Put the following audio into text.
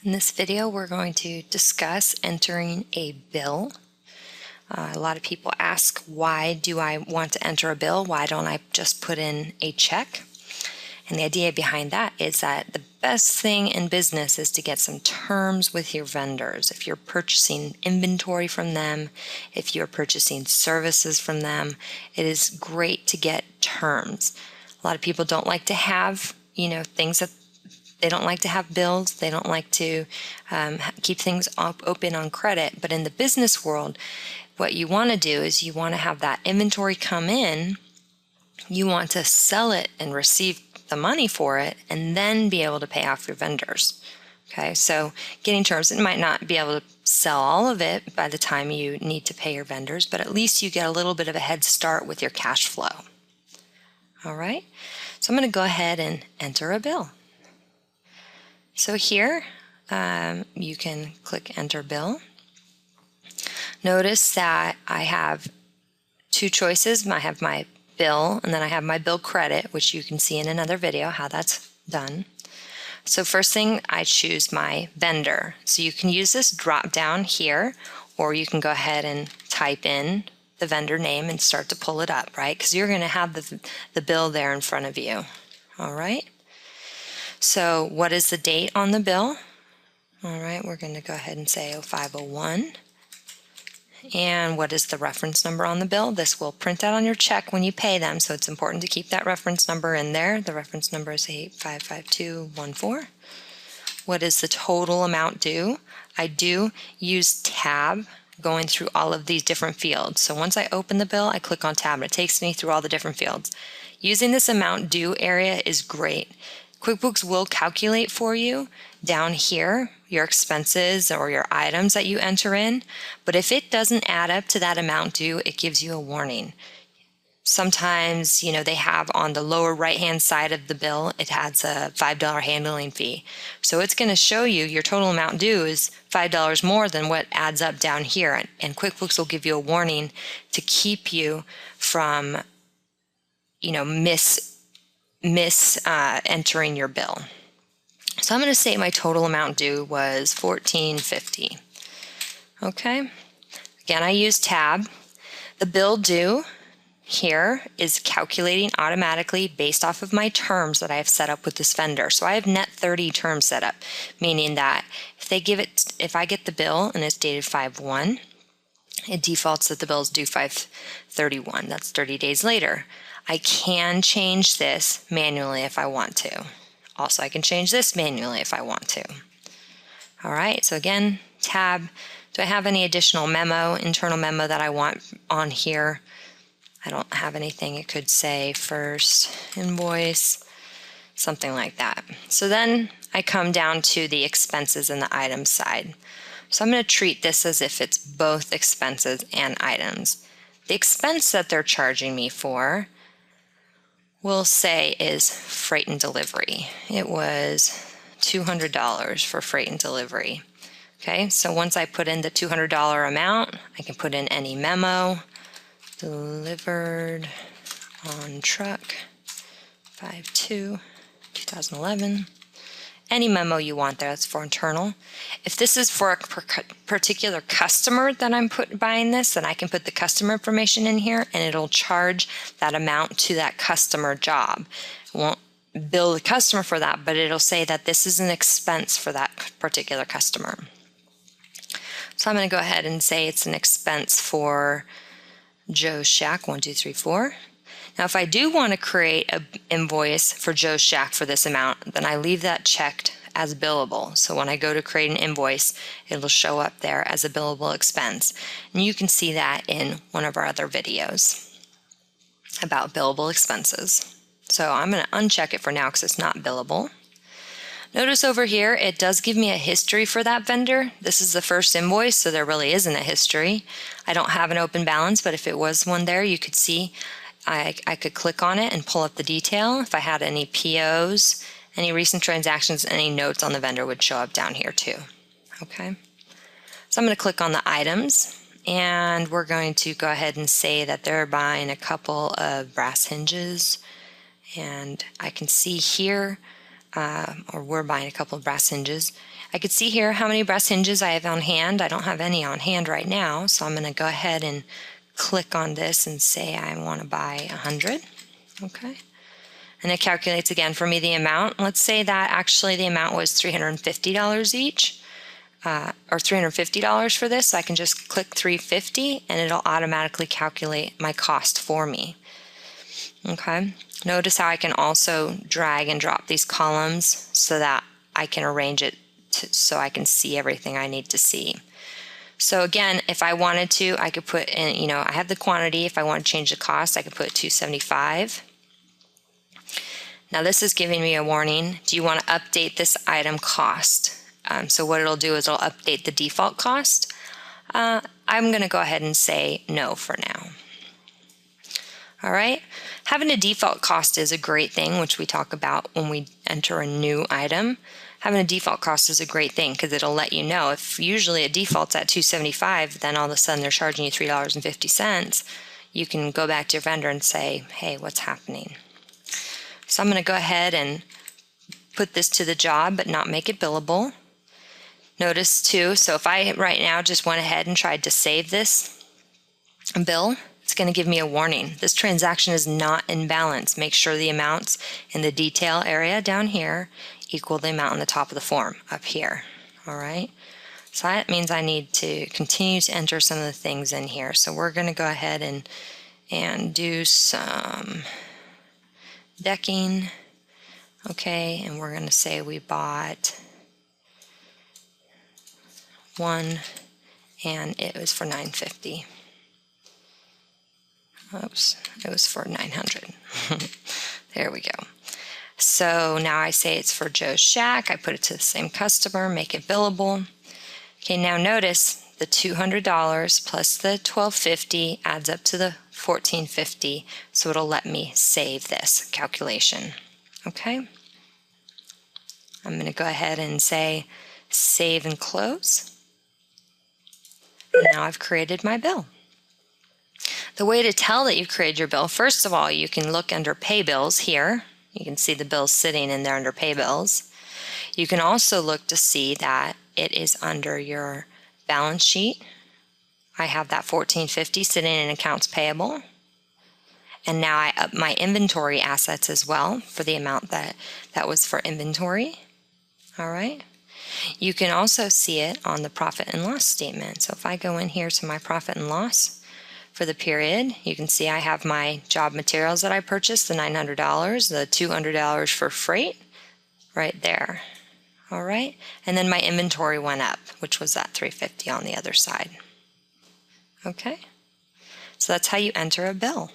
In this video, we're going to discuss entering a bill. A lot of people ask, why do I want to enter a bill? Why don't I just put in a check? And the idea behind that is that the best thing in business is to get some terms with your vendors. If you're purchasing inventory from them, if you're purchasing services from them, it is great to get terms. A lot of people don't like to have, things that they don't like to have bills. They don't like to keep things open on credit. But in the business world, what you want to do is you want to have that inventory come in. You want to sell it and receive the money for it and then be able to pay off your vendors. Okay, so getting terms, it might not be able to sell all of it by the time you need to pay your vendors, but at least you get a little bit of a head start with your cash flow. All right, so I'm going to go ahead and enter a bill. So here, you can click Enter Bill. Notice that I have two choices. I have my bill, and then I have my bill credit, which you can see in another video how that's done. So first thing, I choose my vendor. So you can use this drop down here, or you can go ahead and type in the vendor name and start to pull it up, right? Because you're going to have the bill there in front of you. All right. So what is the date on the bill? All right, we're going to go ahead and say 0501. And what is the reference number on the bill? This will print out on your check when you pay them, so it's important to keep that reference number in there. The reference number is 855214. What is the total amount due? I do use tab going through all of these different fields. So once I open the bill, I click on tab and it takes me through all the different fields. Using this amount due area is great. QuickBooks will calculate for you down here your expenses or your items that you enter in, but if it doesn't add up to that amount due, it gives you a warning. Sometimes, they have on the lower right-hand side of the bill, it has a $5 handling fee. So it's going to show you your total amount due is $5 more than what adds up down here, and QuickBooks will give you a warning to keep you from, entering your bill. So I'm going to say my total amount due was $14.50. Okay. Again, I use tab. The bill due here is calculating automatically based off of my terms that I have set up with this vendor. So I have net 30 terms set up, meaning that if I get the bill and it's dated 5/1, it defaults that the bill is due 5/31. That's 30 days later. I can change this manually if I want to. Also, I can change this manually if I want to. All right, so again, tab. Do I have any additional internal memo that I want on here? I don't have anything. It could say first invoice, something like that. So then I come down to the expenses and the items side. So I'm going to treat this as if it's both expenses and items. The expense that they're charging me for, we'll say, is freight and delivery. It was $200 for freight and delivery. Okay, so once I put in the $200 amount, I can put in any memo, delivered on truck 5/2/2011. Any memo you want there, that's for internal. If this is for a particular customer that I'm buying this, then I can put the customer information in here and it'll charge that amount to that customer job. It won't bill the customer for that, but it'll say that this is an expense for that particular customer. So I'm going to go ahead and say it's an expense for Joe's Shack 1234. Now, if I do want to create an invoice for Joe's Shack for this amount, then I leave that checked as billable. So when I go to create an invoice, it'll show up there as a billable expense. And you can see that in one of our other videos about billable expenses. So I'm going to uncheck it for now because it's not billable. Notice over here, it does give me a history for that vendor. This is the first invoice, so there really isn't a history. I don't have an open balance, but if it was one there, you could see I could click on it and pull up the detail. If I had any POs, any recent transactions, any notes on the vendor would show up down here too. Okay. So I'm going to click on the items and we're going to go ahead and say that they're buying a couple of brass hinges, and I can see here or we're buying a couple of brass hinges. I could see here how many brass hinges I have on hand. I don't have any on hand right now, so I'm going to go ahead and click on this and say I want to buy 100. Okay. And it calculates again for me the amount. Let's say that actually the amount was $350 each, or $350 for this. So I can just click 350 and it'll automatically calculate my cost for me. Okay. Notice how I can also drag and drop these columns so that I can arrange it so I can see everything I need to see. So again, if I wanted to, I could put in, I have the quantity. If I want to change the cost, I could put 275. Now this is giving me a warning. Do you want to update this item cost? So what it'll do is it'll update the default cost. I'm going to go ahead and say no for now. All right. Having a default cost is a great thing, which we talk about when we enter a new item. Having a default cost is a great thing because it'll let you know if usually a default's at $275, then all of a sudden they're charging you $3.50. You can go back to your vendor and say, hey, what's happening? So I'm going to go ahead and put this to the job but not make it billable. Notice too, so if I right now just went ahead and tried to save this bill, it's going to give me a warning. This transaction is not in balance. Make sure the amounts in the detail area down here equal the amount on the top of the form up here. All right. So that means I need to continue to enter some of the things in here. So we're going to go ahead and do some decking. Okay. And we're going to say we bought one and it was for $950. Oops, it was for $900. There we go. So now I say it's for Joe's Shack. I put it to the same customer, make it billable. Okay, now notice the $200 plus the $1250 adds up to the $1450. So it'll let me save this calculation. Okay. I'm going to go ahead and say save and close. And now I've created my bill. The way to tell that you've created your bill, first of all, you can look under pay bills here. You can see the bills sitting in there under pay bills. You can also look to see that it is under your balance sheet. I have that $1450 sitting in accounts payable. And now I up my inventory assets as well for the amount that was for inventory. All right. You can also see it on the profit and loss statement. So if I go in here to my profit and loss, for the period, you can see I have my job materials that I purchased, the $900, the $200 for freight, right there. All right, and then my inventory went up, which was that $350 on the other side. Okay, so that's how you enter a bill.